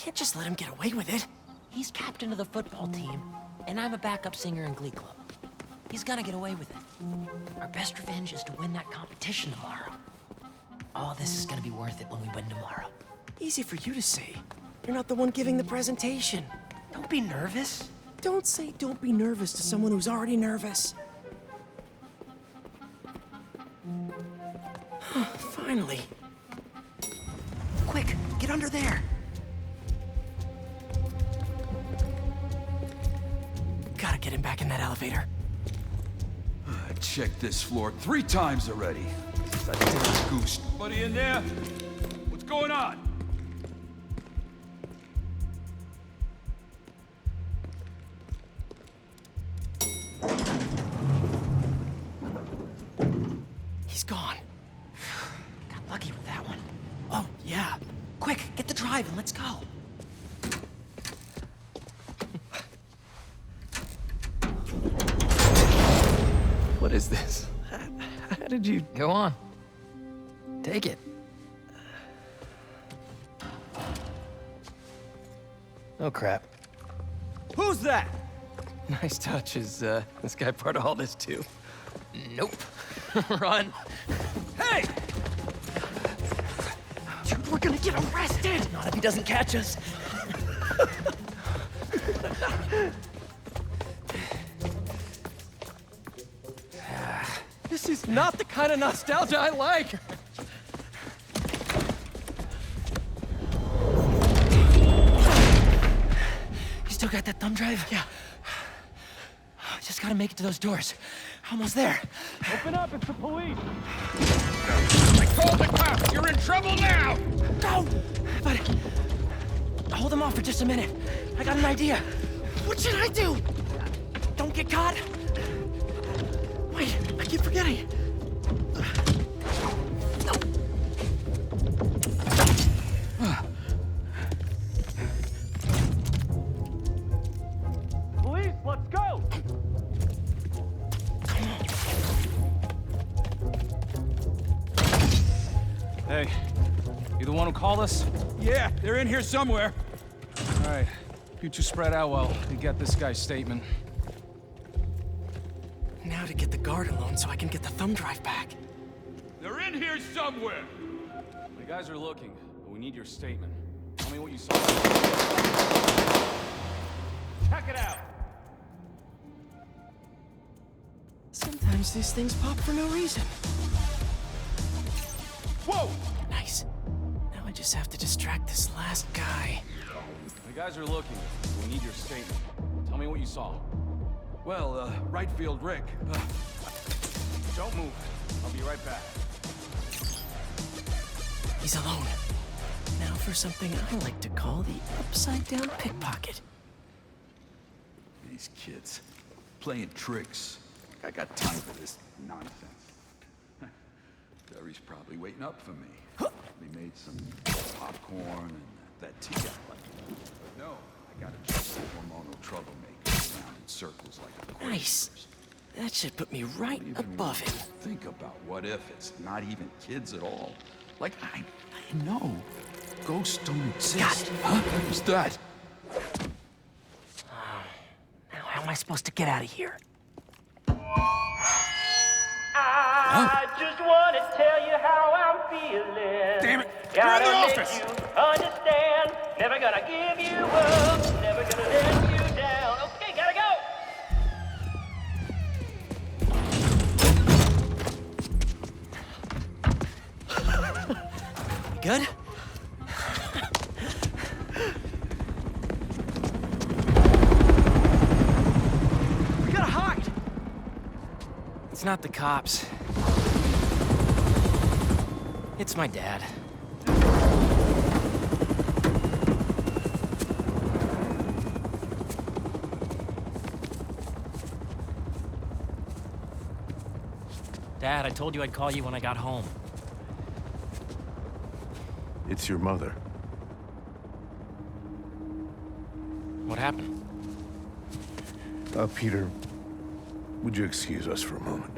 can't just let him get away with it. He's captain of the football team, and I'm a backup singer in Glee Club. He's gonna get away with it. Our best revenge is to win that competition tomorrow. All this is gonna be worth it when we win tomorrow. Easy for you to say. You're not the one giving the presentation. Don't be nervous. Don't say don't be nervous to someone who's already nervous. Finally. Quick, get under there. Gotta get him back in that elevator. I checked this floor 3 times already. That damn goose. Buddy in there? What's going on? He's gone. Got lucky with that one. Oh, yeah. Quick, get the drive and let's go. What is this? How did you... Go on. Take it. Oh, crap. Who's that? Nice touch. Is this guy part of all this, too? Nope. Run. Hey! Dude, we're gonna get arrested! Not if he doesn't catch us. This is not the kind of nostalgia I like. You still got that thumb drive? Yeah. Just gotta make it to those doors. Almost there. Open up, it's the police. I called the cops! You're in trouble now! Go! But hold them off for just a minute. I got an idea. What should I do? Don't get caught. Wait, I keep forgetting. Police, let's go! Hey, you the one who called us? Yeah, they're in here somewhere. All right, you two spread out while we get this guy's statement. Now to get the guard alone so I can get the thumb drive back. They're in here somewhere! The guys are looking, but we need your statement. Tell me what you saw. Check it out! Sometimes these things pop for no reason. Whoa! Nice. Now I just have to distract this last guy. The guys are looking, but we need your statement. Tell me what you saw. Well, right field Rick. Don't move. I'll be right back. He's alone. Now for something I like to call the upside-down pickpocket. These kids, playing tricks. I got time for this nonsense. Terry's probably waiting up for me. We made some popcorn and that tea I like. But no, I gotta just hormonal troublemaker around in circles like a corpse. Nice. That should put me right Even above when him. you think about what if it's not even kids at all. Like, I know. Ghosts don't exist. Got it. Huh? Who's that? Now how am I supposed to get out of here? I just want to tell you how I'm feeling. Damn it! Gotta You're in the make office! you understand. Never gonna give you up. Never gonna let you down. Okay, gotta go. Good? We gotta hide! It's not the cops. It's my dad. Dad, I told you I'd call you when I got home. It's your mother. What happened? Peter, would you excuse us for a moment?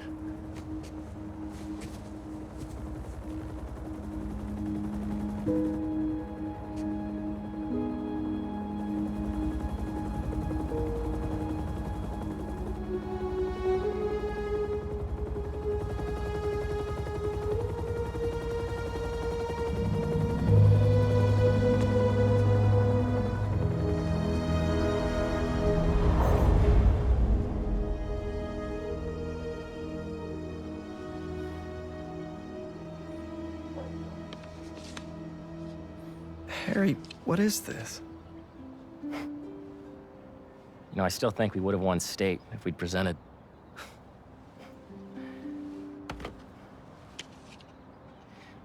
Harry, what is this? You know, I still think we would have won state if we'd presented.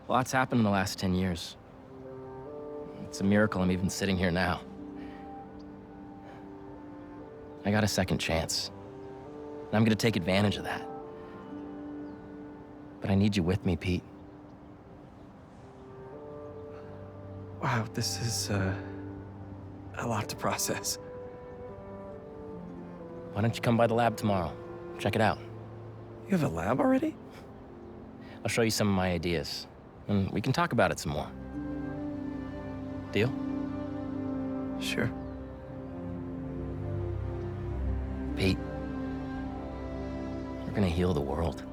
Lots happened in the last 10 years. It's a miracle I'm even sitting here now. I got a second chance. And I'm gonna take advantage of that. But I need you with me, Pete. Wow, this is, a lot to process. Why don't you come by the lab tomorrow? Check it out. You have a lab already? I'll show you some of my ideas. And we can talk about it some more. Deal? Sure. Pete, we're gonna heal the world.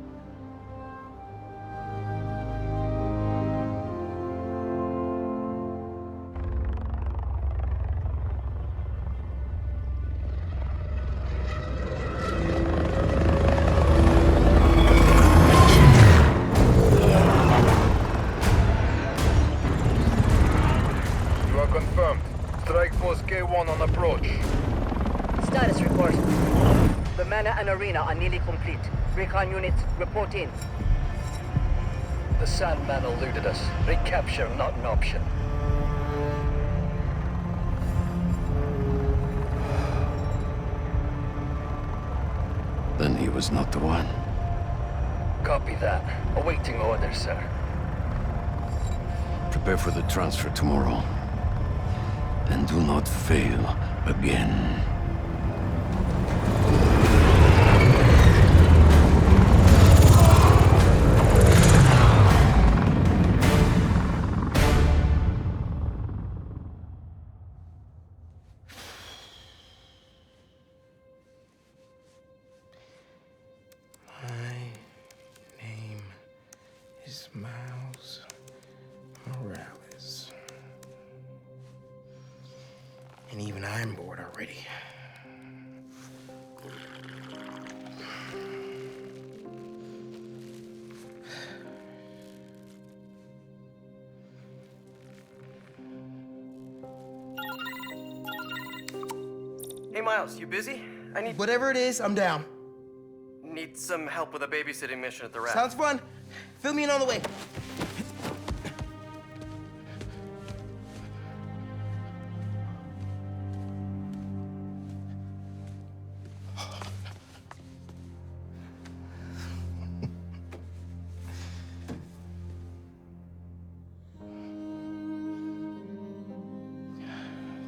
You are confirmed. Strike Force K1 on approach. Status report. The manor and arena are nearly complete. Recon unit, report in. The Sandman eluded us. Recapture not an option. Then he was not the one. Copy that. Awaiting orders, sir. Prepare for the transfer tomorrow. And do not fail again. Miles Morales. And even I'm bored already. Hey Miles, you busy? I need Whatever it is, I'm down. some help with a babysitting mission at the raft. Sounds fun. Fill me in on the way.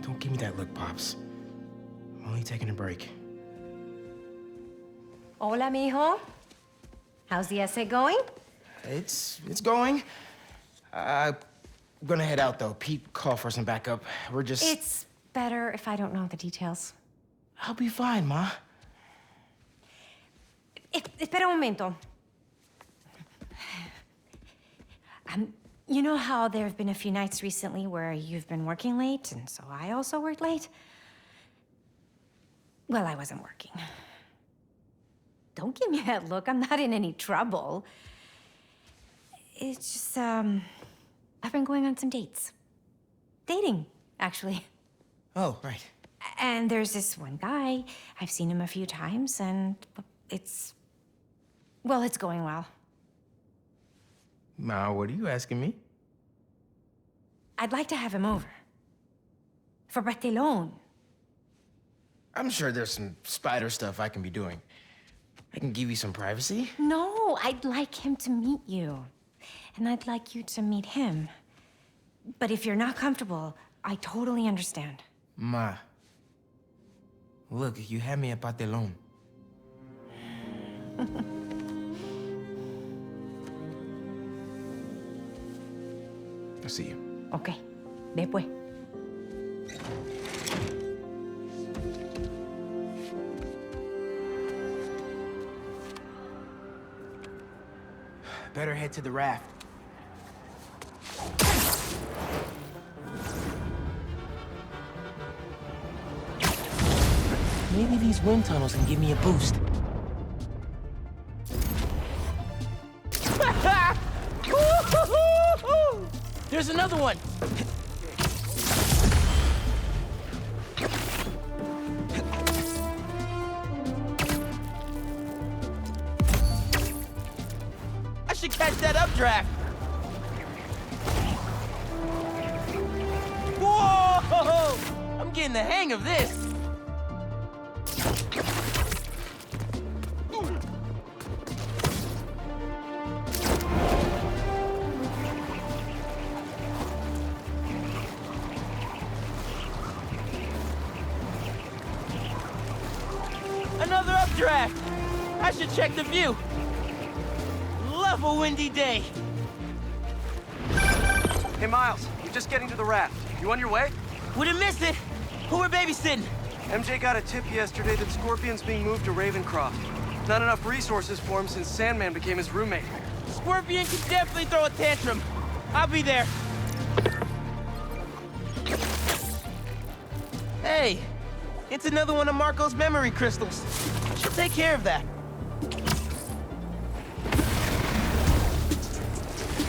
Don't give me that look, Pops. I'm only taking a break. Hola, mijo. How's the essay going? It's going. I'm gonna head out, though. Pete called for some backup. We're just... It's better if I don't know the details. I'll be fine, Ma. Espera un momento. You know how there have been a few nights recently where you've been working late, and so I also worked late? Well, I wasn't working. Don't give me that look. I'm not in any trouble. It's just, I've been going on some dates. Dating, actually. Oh, right. And there's this one guy. I've seen him a few times, and it's going well. Ma, what are you asking me? I'd like to have him over. For Barthelone. I'm sure there's some spider stuff I can be doing. I can give you some privacy. No, I'd like him to meet you. And I'd like you to meet him. But if you're not comfortable, I totally understand. Ma. Look, you had me at Barthelone. I'll see you. Okay. Después. Better head to the raft. Maybe these wind tunnels can give me a boost. There's another one! updraft! Whoa! I'm getting the hang of this! Another updraft! I should check the view. Love a windy day. Hey, Miles, we're just getting to the raft. You on your way? Wouldn't miss it. Who we're babysitting? MJ got a tip yesterday that Scorpion's being moved to Ravencroft. Not enough resources for him since Sandman became his roommate. Scorpion can definitely throw a tantrum. I'll be there. Hey, it's another one of Marco's memory crystals. Should take care of that.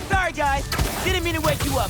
Sorry, guys. Didn't mean to wake you up.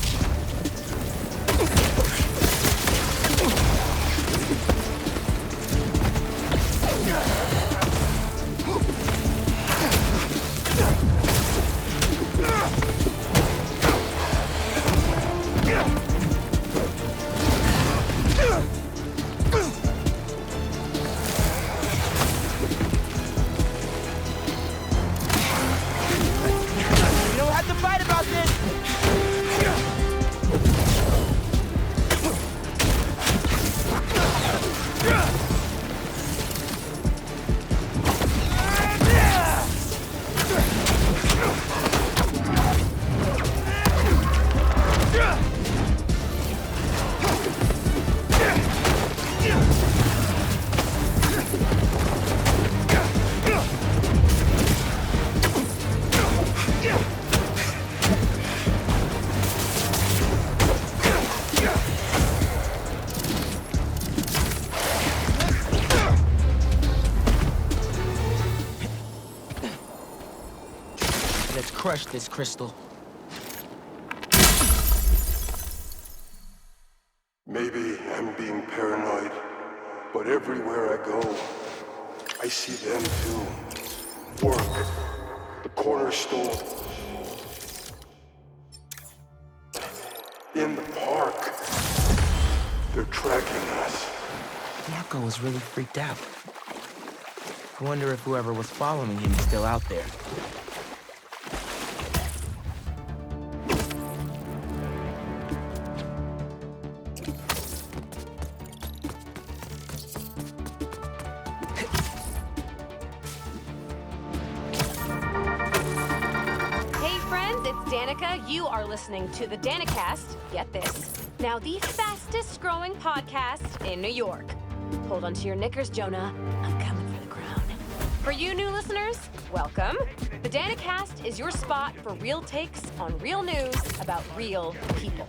Crush this crystal. Maybe I'm being paranoid, but everywhere I go, I see them too. Work, the corner store, in the park. They're tracking us. Marco was really freaked out. I wonder if whoever was following him is still out there. You are listening to the Danicast, get this. Now the fastest growing podcast in New York. Hold on to your knickers, Jonah. I'm coming for the crown. For you new listeners, welcome. The Danicast is your spot for real takes on real news about real people.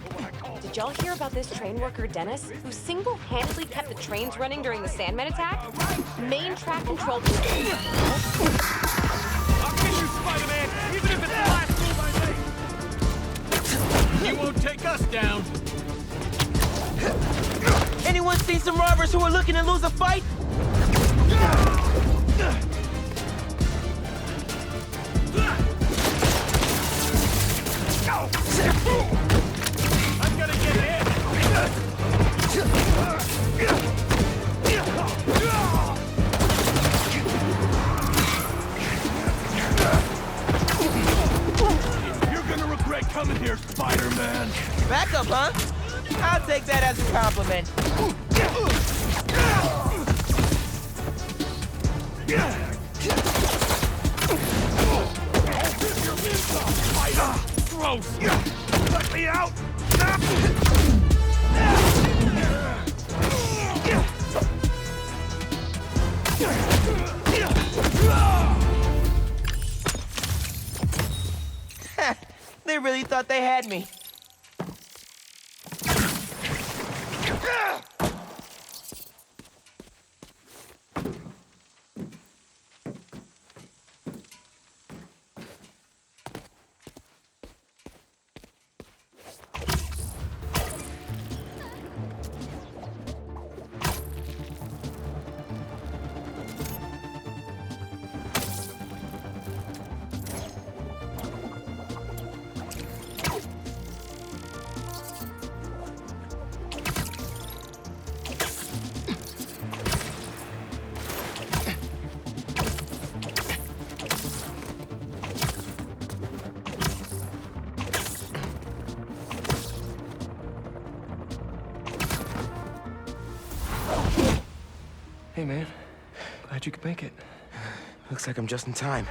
Did y'all hear about this train worker, Dennis, who single-handedly kept the trains running during the Sandman attack? Main track control... I'll get you, Spider-Man, even if it's the last move I make! You won't take us down! Anyone seen some robbers who are looking to lose a fight? I'm gonna get in! You're gonna regret coming here, Spider-Man! Back up, huh? I'll take that as a compliment. Gross! Let me out! They really thought they had me. Hey, man. Glad you could make it. Looks like I'm just in time.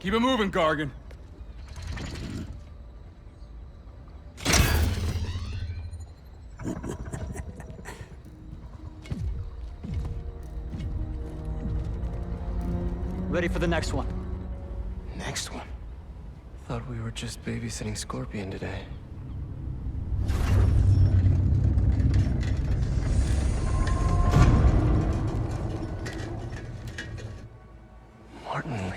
Keep it moving, Gargan. Ready for the next one. Next one? Thought we were just babysitting Scorpion today. Martin Lee.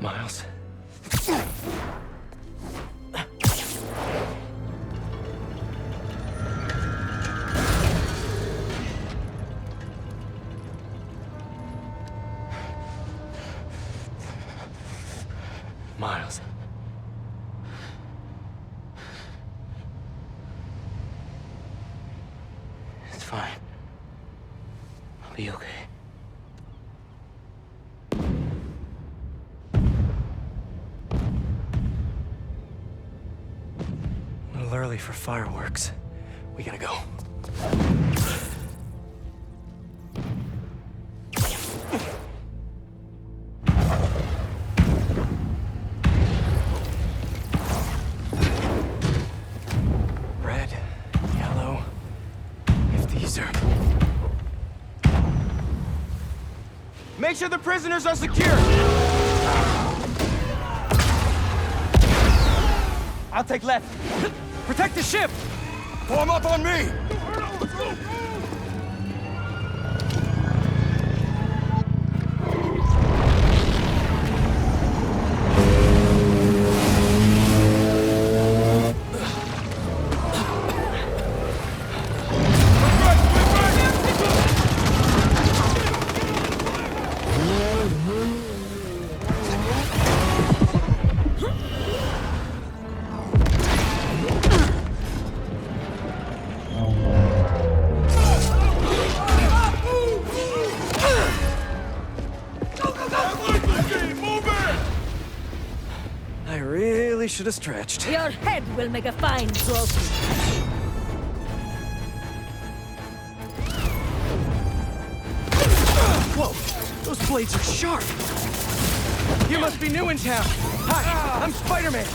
Miles. Miles. It's fine. I'll be okay. A little early for fireworks. We gotta go. Red, yellow. If these are... Make sure the prisoners are secure! I'll take left. Protect the ship! Form up on me! Should have stretched. Your head will make a fine trophy. Whoa! Those blades are sharp! You must be new in town. Hi, I'm Spider-Man.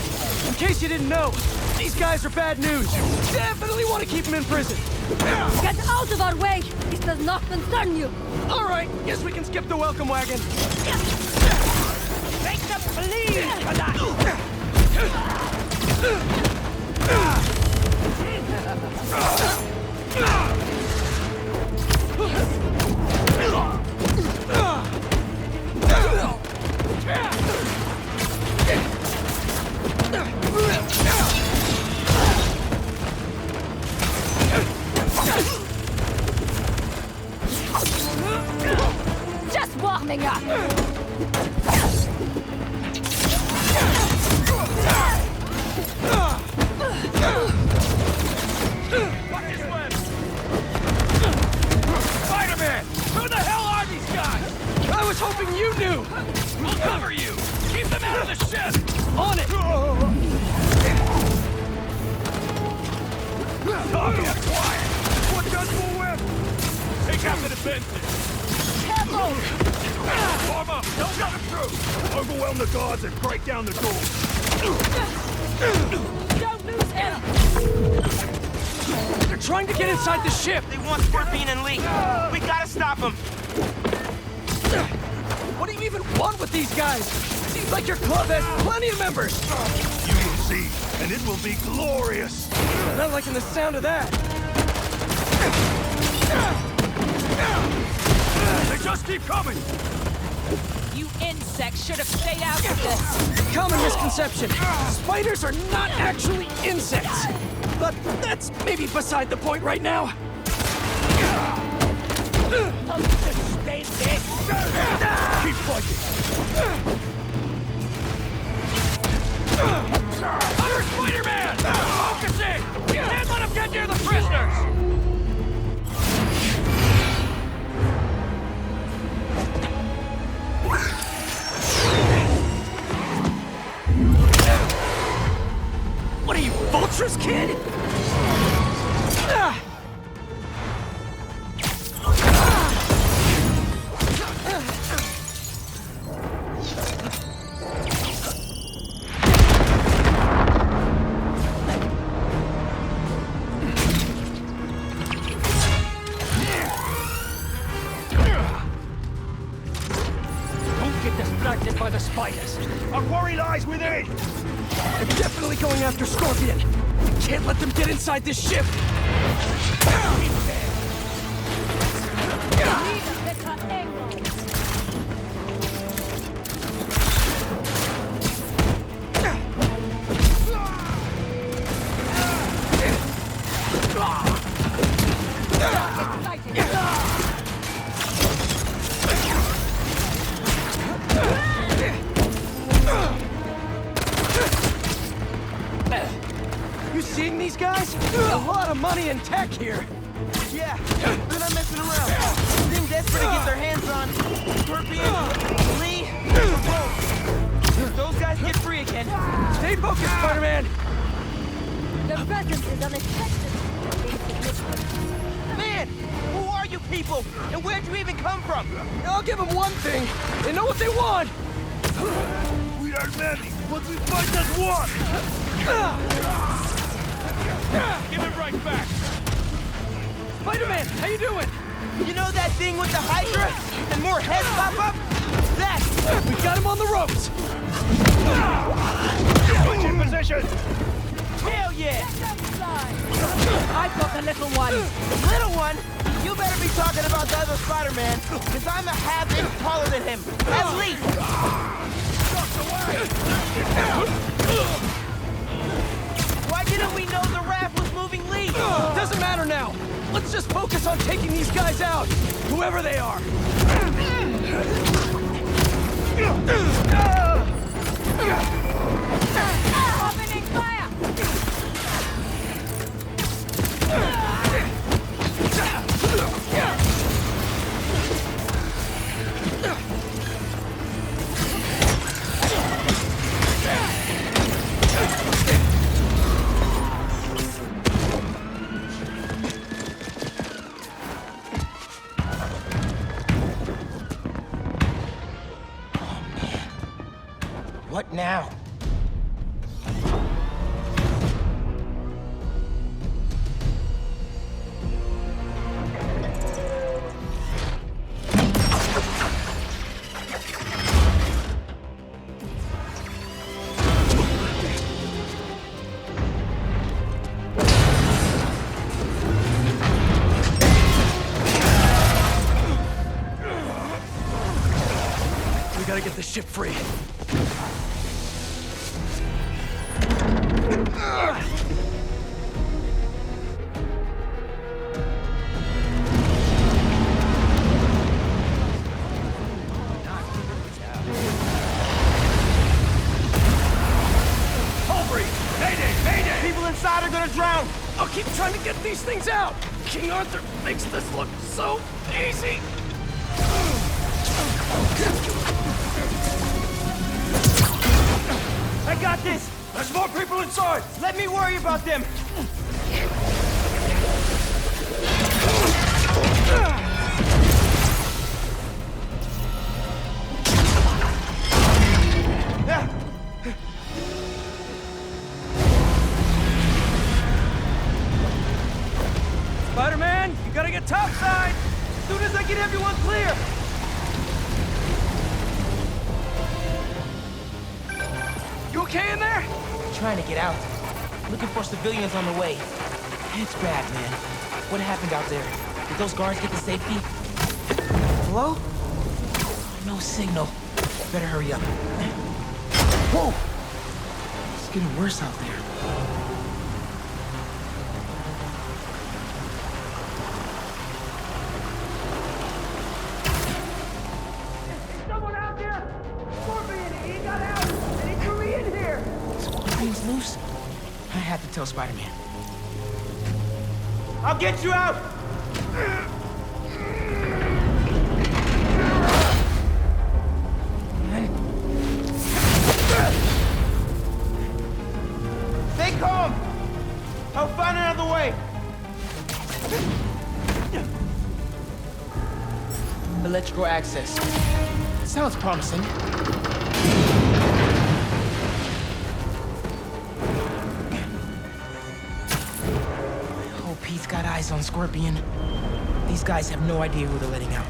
In case you didn't know, these guys are bad news. Definitely want to keep them in prison. Get out of our way! This does not concern you! All right, guess we can skip the welcome wagon. Make them bleed for that! Just warming up! Spider-Man! Who the hell are these guys? I was hoping you knew! We'll cover you! Keep them out of the ship! On it! Toggle, quiet! What guns will whip? Take out the defenses! Careful! Form up! Don't let them through! Overwhelm the guards and break down the doors! Don't lose him! They're trying to get inside the ship! They want Scorpion and Lee. We gotta stop them! What do you even want with these guys? Seems like your club has plenty of members! You will see, and it will be glorious! Not liking the sound of that! They just keep coming! You insects should have stayed out of this! Common misconception. Spiders are not actually insects. But that's maybe beside the point right now. Stay there! distracted. Under Spider-Man! Focusing! Can't let him get near the prisoners! What are you, Vulture's kid? By the spiders. Our quarry lies within! They're definitely going after Scorpion. Can't let them get inside this ship. You seeing these guys? A lot of money and tech here. Yeah, they're not messing around. Seem desperate to get their hands on Scorpion, Lee, or both. If those guys get free again, Stay focused, Spider-Man. Your presence is unexpected. man, who are you people? And where'd you even come from? I'll give them one thing. They know what they want. We are many, but we fight as one! Give it right back! Spider-Man, how you doing? You know that thing with the Hydra? And more heads pop up? That! We got him on the ropes! Switch in position! Hell yeah! I've got the little one. Little one? You better be talking about the other Spider-Man, because I'm a half inch taller than him. At least! Why didn't we know the raft was moving Lee? Doesn't matter now. Let's just focus on taking these guys out, whoever they are. Opening fire! What now? We gotta get the ship free. People inside are gonna drown! I'll keep trying to get these things out! King Arthur makes this look so easy! I got this! There's more people inside! Let me worry about them! Spider-Man, you gotta get topside! As soon as I get everyone clear! You okay in there? Trying to get out. Looking for civilians on the way. It's bad, man. What happened out there? Did those guards get to safety? Hello? No signal. Better hurry up. Whoa! It's getting worse out there. Someone out there! have to tell Spider-Man. I'll get you out! Stay calm! I'll find another way! Electrical access. Sounds promising. I hope he's got eyes on Scorpion. These guys have no idea who they're letting out.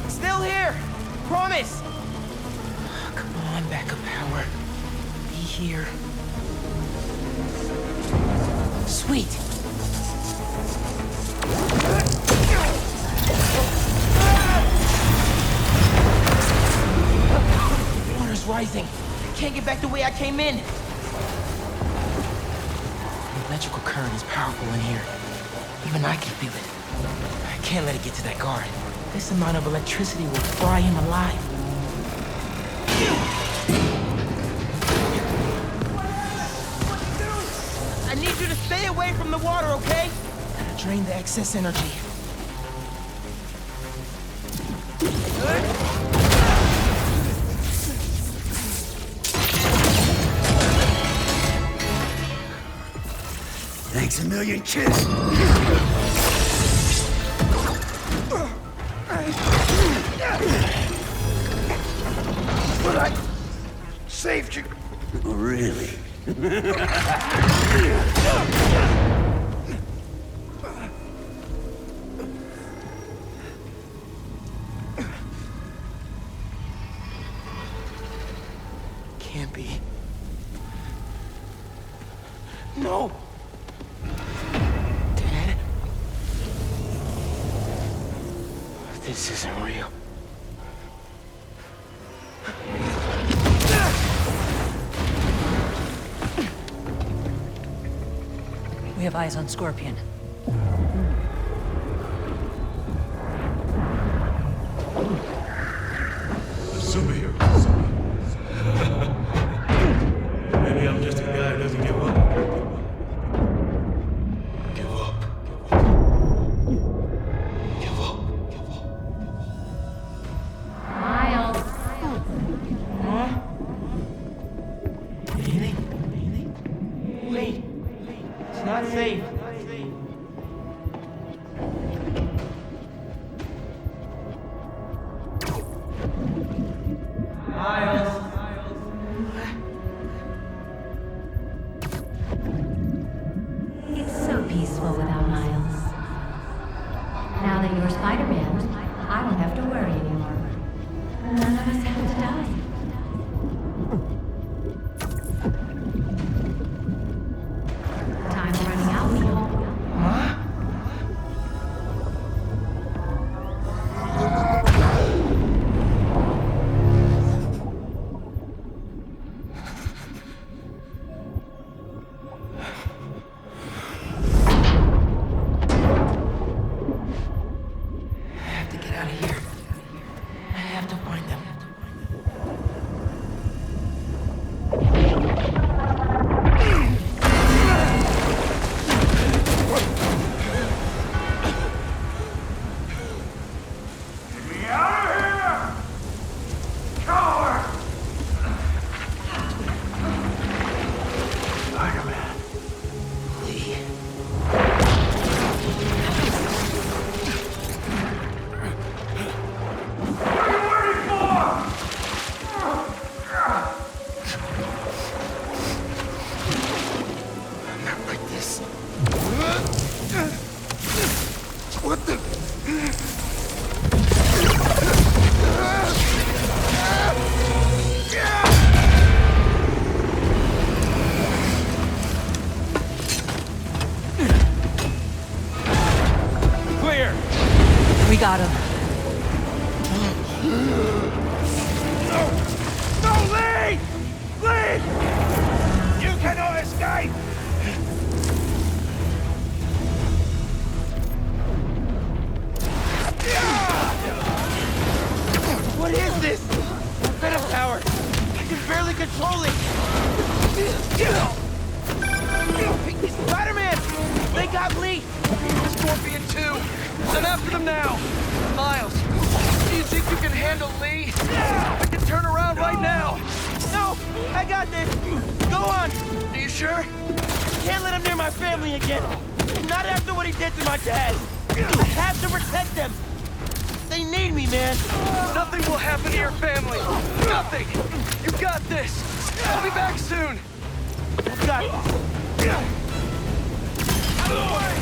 Still here! Promise! Come on, backup power. Be here. Sweet! Water's rising. Can't get back the way I came in. The electrical current is powerful in here. Even I can feel it. I can't let it get to that guard. This amount of electricity will fry him alive. I need you to stay away from the water, okay? Drain the excess energy. Thanks a million, kid. But I saved you. Oh, really? Can't be. No! Dad? This isn't real. We have eyes on Scorpion. Superhero. Maybe I'm just a guy who doesn't give up. Give up. Give up. Give up. Miles. Huh? Anything? Wait. It's not safe. Miles. It's so peaceful without Miles. Now that you're Spider-Man, I don't have to worry anymore. None of us have to die. Time's running out, Leo. Huh? I have to get out of here. I have to find them. Me out of here! Coward! Spider-Man. Lee. What are you waiting for? Not like this. What the? Clear! We got him. No, Lee! Lee! You cannot escape! What is this? Venom power! I can barely control it! Scorpion too! I'm after them now! Miles, do you think you can handle Lee? I can turn around right now! No! I got this! Go on! Are you sure? Can't let him near my family again! Not after what he did to my dad! I have to protect them! They need me, man! Nothing will happen to your family! Nothing! You got this! I'll be back soon! You got this! Out of the way!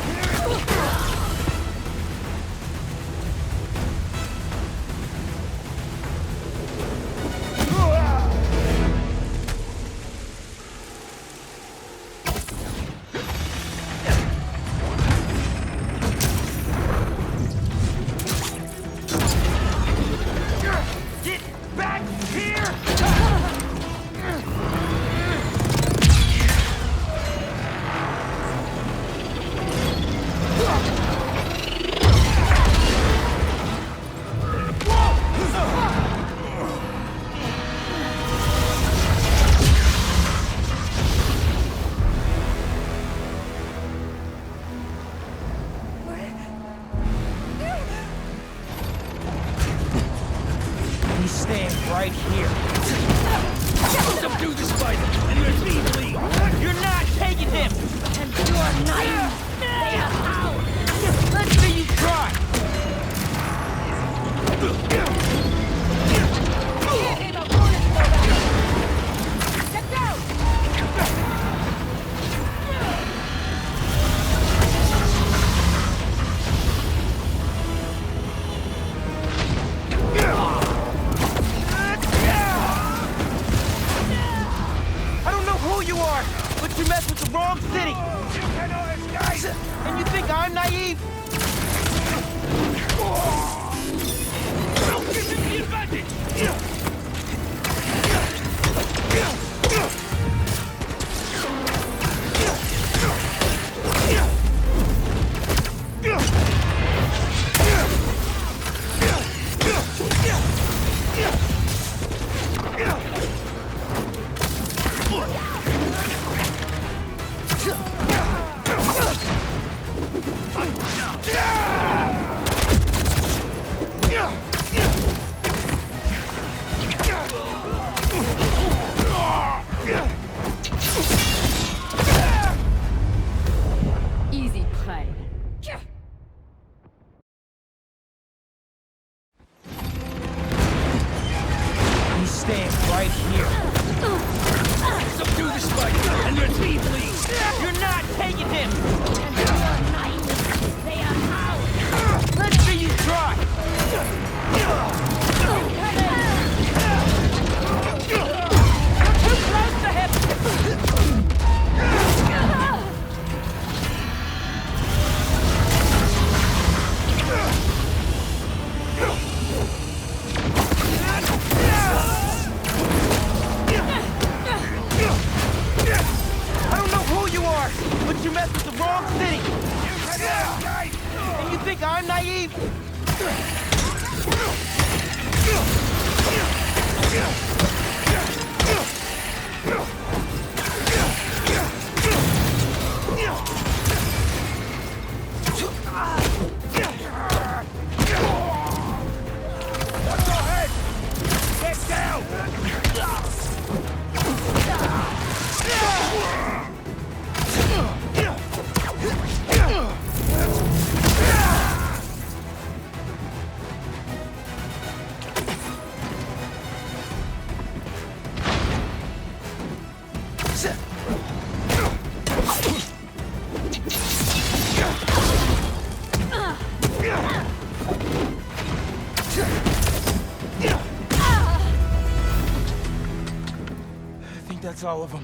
That's all of them.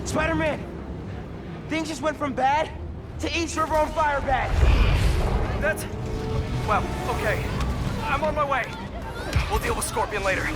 Spider-Man! Things just went from bad to East River on fire bad. That's... Well, okay. I'm on my way. We'll deal with Scorpion later.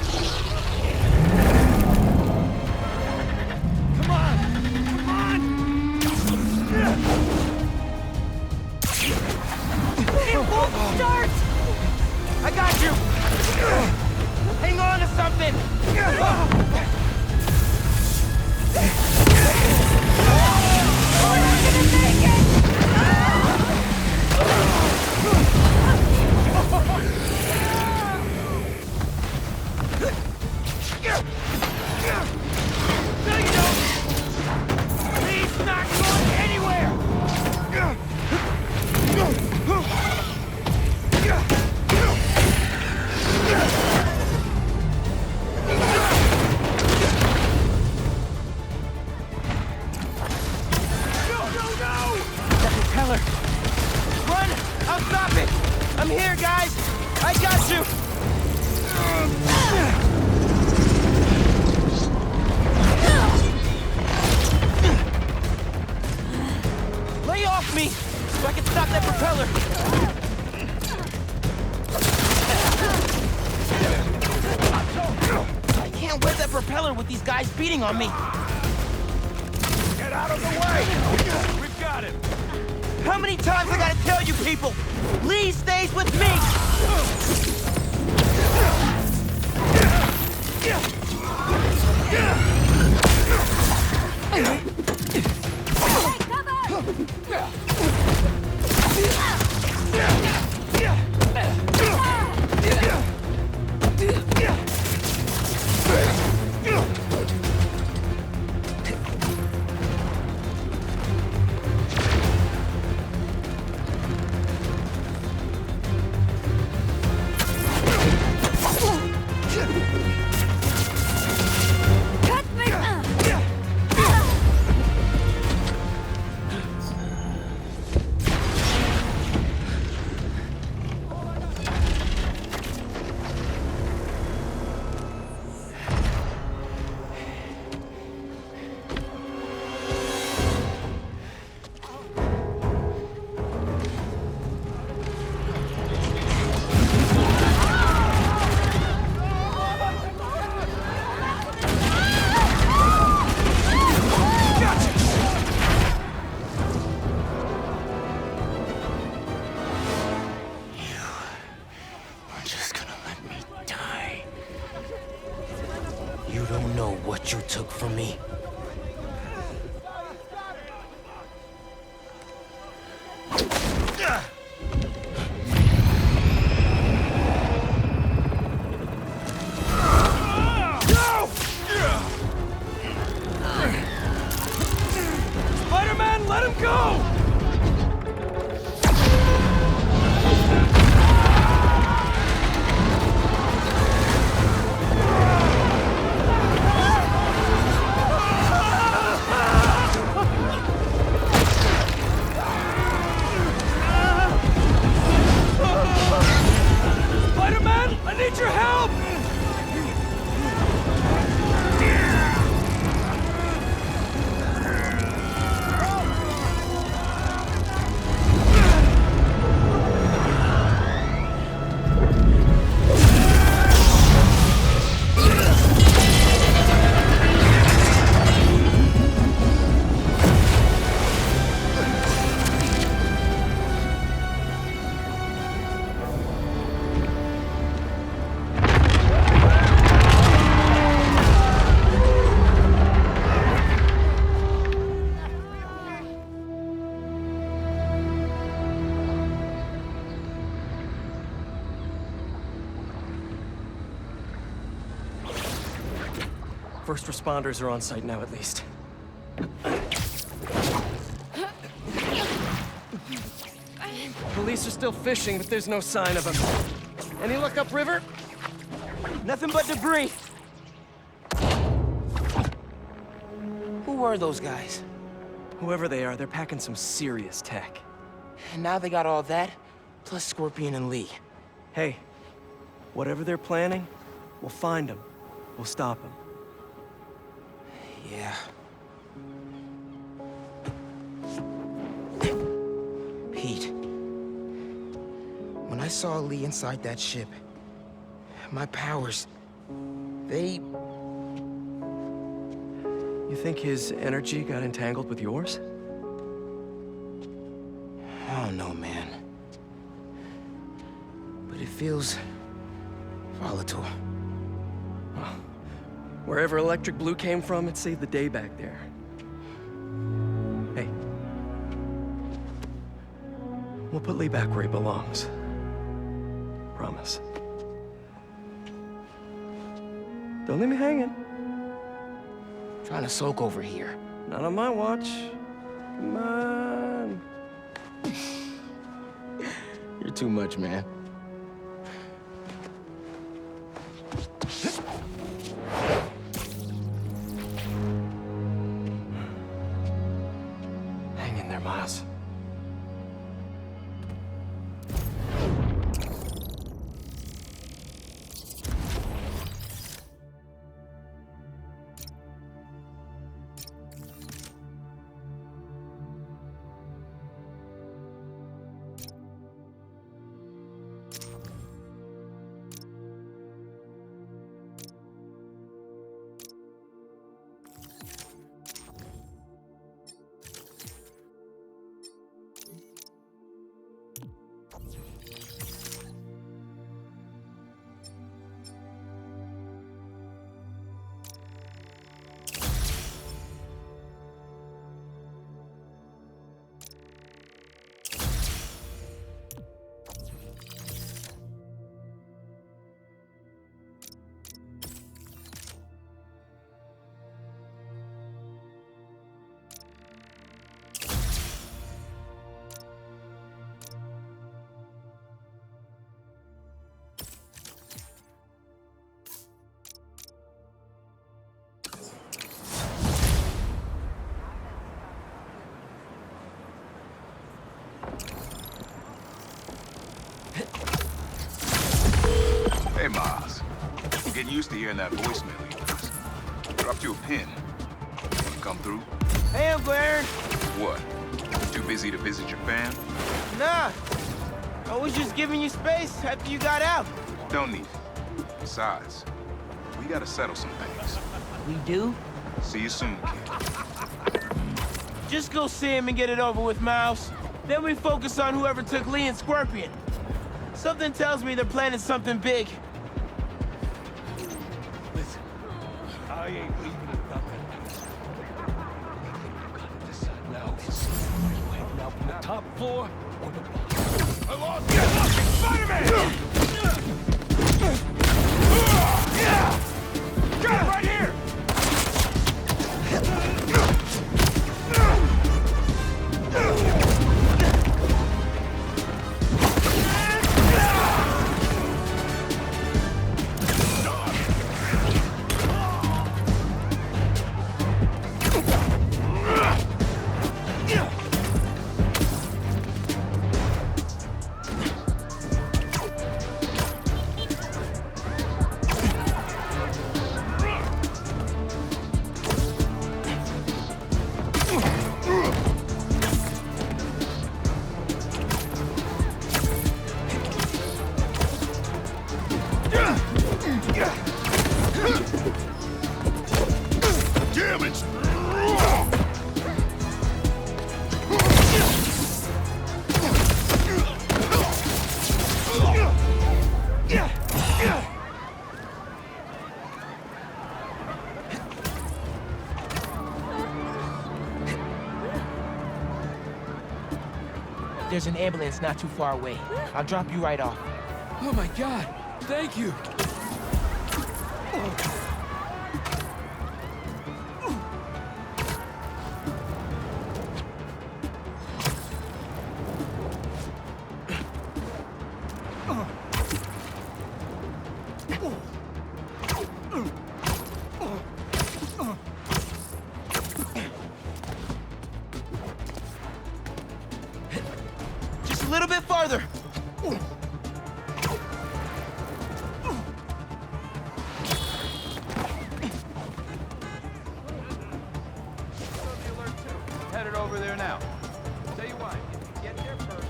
there, guys! I got you! Lay off me, so I can stop that propeller! I can't wear that propeller with these guys beating on me! Get out of the way! We've got him! How many times I gotta tell you people? Lee stays with me! What you took from me. Spider-Man, let him go! First responders are on site now, at least. Police are still fishing, but there's no sign of them. Any luck upriver? Nothing but debris. Who were those guys? Whoever they are, they're packing some serious tech. And now they got all that, plus Scorpion and Lee. Hey, whatever they're planning, we'll find them. We'll stop them. Yeah. Pete. When I saw Lee inside that ship, my powers, they... You think his energy got entangled with yours? I don't know, man. But it feels... volatile. Well, wherever Electric Blue came from, it saved the day back there. Hey. We'll put Lee back where he belongs. Promise. Don't leave me hanging. Trying to soak over here. Not on my watch. Come on. You're too much, man. Hang in there, Miles. that voicemail of yours. Dropped you a pin. Wanna come through? Hey, Goran. What? Too busy to visit your fam? Nah. I was just giving you space after you got out. Don't need it. Besides, we gotta settle some things. We do? See you soon, kid. Just go see him and get it over with, Mouse. Then we focus on whoever took Lee and Scorpion. Something tells me they're planning something big. Listen, I ain't leaving it nothing. You gotta decide now. You heading out from the top floor or the bottom? I lost you! Spider-Man! Got it right here! There's an ambulance not too far away. I'll drop you right off. Oh my God! Thank you! Just a little bit farther. Headed over there now. Tell you what, if you get there first...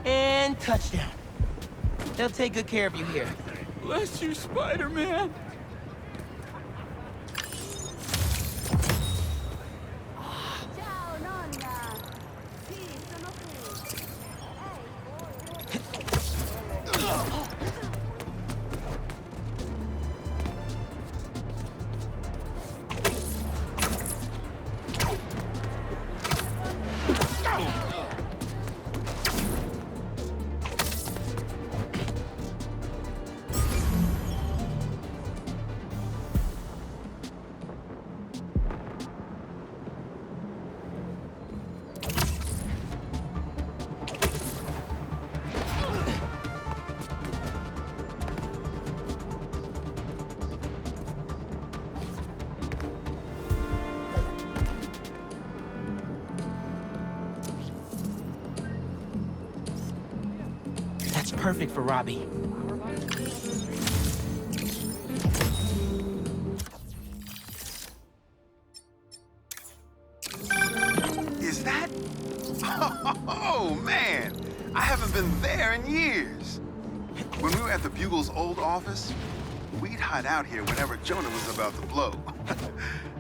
And touchdown. They'll take good care of you here. Bless you, Spider-Man! That's perfect for Robbie. Is that? Oh, man! I haven't been there in years. When we were at the Bugle's old office, we'd hide out here whenever Jonah was about to blow.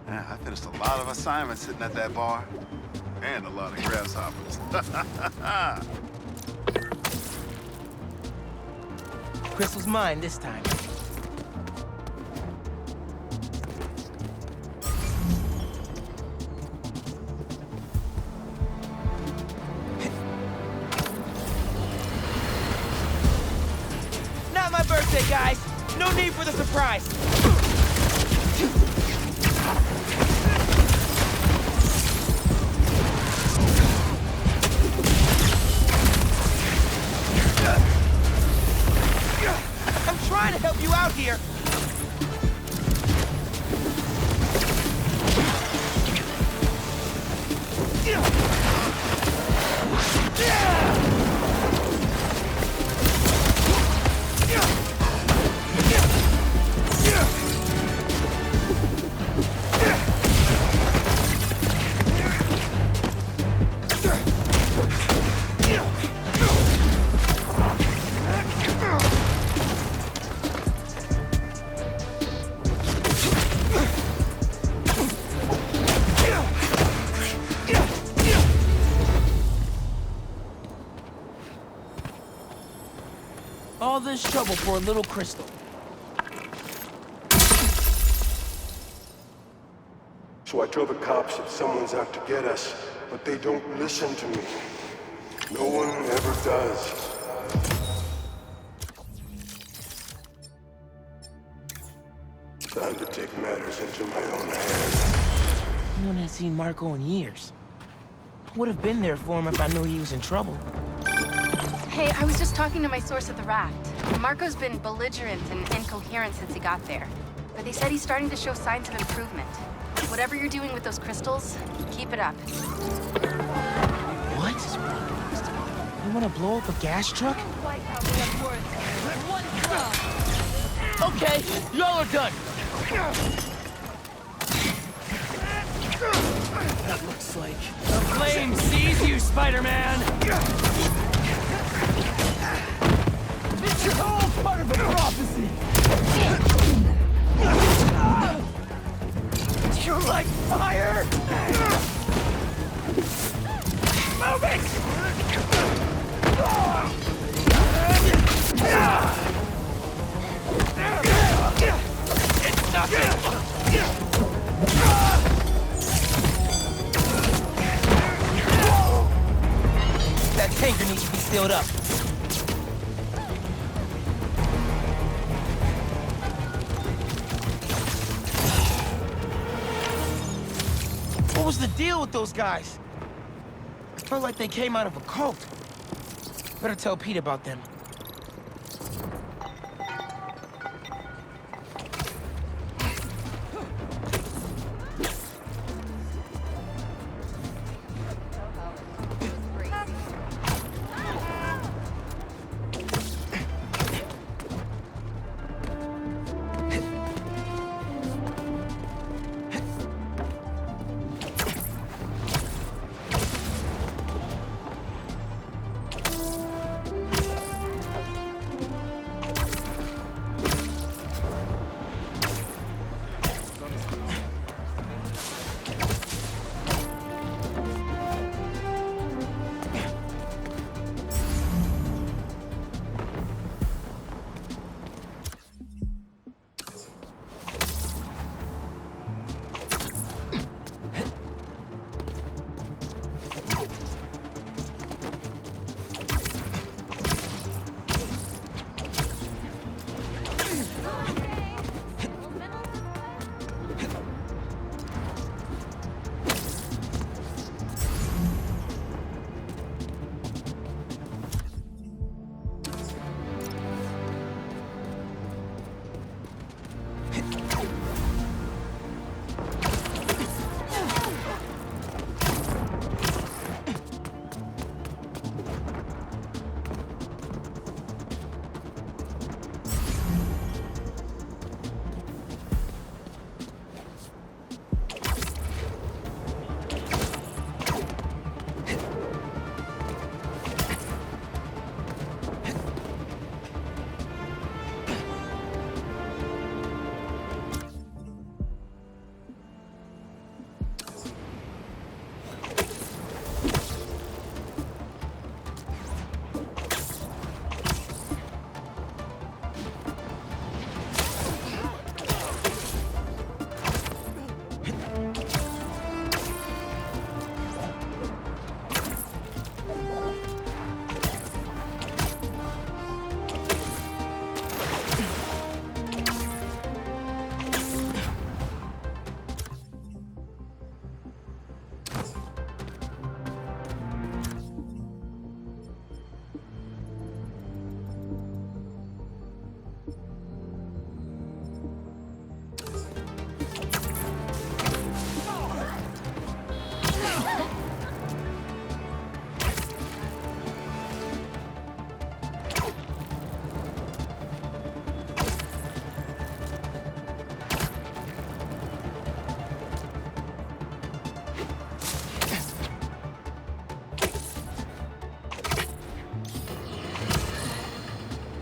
I finished a lot of assignments sitting at that bar. And a lot of grasshoppers. Crystal's mine this time. Not my birthday, guys. No need for the surprise. I'm trying to help you out here. this trouble for a little crystal. So I tell the cops that someone's out to get us, but they don't listen to me. No one ever does. Time to take matters into my own hands. No one has seen Marco in years. I would have been there for him if I knew he was in trouble. Hey, I was just talking to my source at the raft. Marco's been belligerent and incoherent since he got there. But they said he's starting to show signs of improvement. Whatever you're doing with those crystals, keep it up. What? You want to blow up a gas truck? Okay, y'all are done. That looks like the flame sees you, Spider-Man! It's all part of a prophecy! You're like fire! Move it! It's nothing! That tanker needs to be sealed up. What was the deal with those guys? Felt like they came out of a cult. Better tell Pete about them.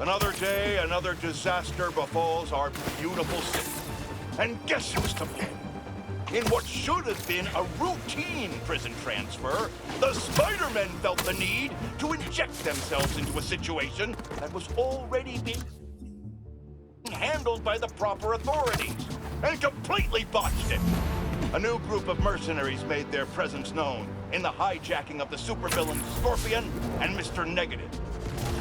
Another day, another disaster befalls our beautiful city. And guess who's to blame? In what should have been a routine prison transfer, the Spider-Men felt the need to inject themselves into a situation that was already being handled by the proper authorities, and completely botched it. A new group of mercenaries made their presence known in the hijacking of the supervillain Scorpion and Mr. Negative.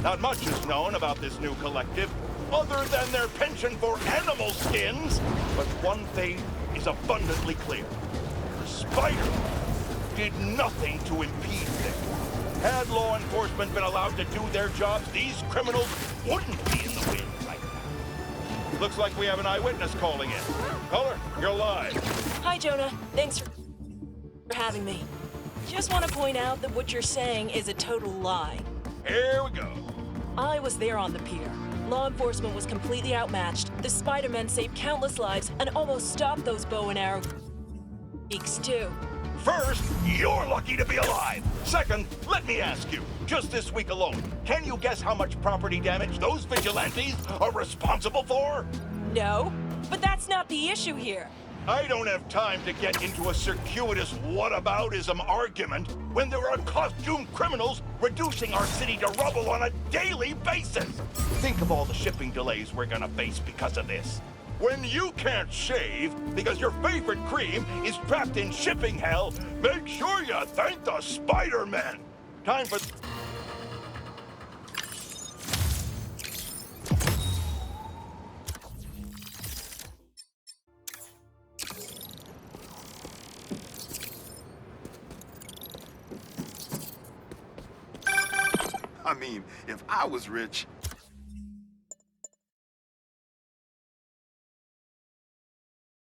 Not much is known about this new collective, other than their penchant for animal skins, but one thing is abundantly clear. The Spider did nothing to impede them. Had law enforcement been allowed to do their jobs, these criminals wouldn't be in the wind right now. Looks like we have an eyewitness calling in. Caller, you're live. Hi, Jonah. Thanks for having me. Just want to point out that what you're saying is a total lie. Here we go. I was there on the pier. Law enforcement was completely outmatched. The Spider-Men saved countless lives and almost stopped those bow and arrow geeks, too. First, you're lucky to be alive. Second, let me ask you, just this week alone, can you guess how much property damage those vigilantes are responsible for? No, but that's not the issue here. I don't have time to get into a circuitous whataboutism argument when there are costumed criminals reducing our city to rubble on a daily basis. Think of all the shipping delays we're gonna face because of this. When you can't shave because your favorite cream is trapped in shipping hell, make sure you thank the Spider-Men. Time for... I mean, if I was rich,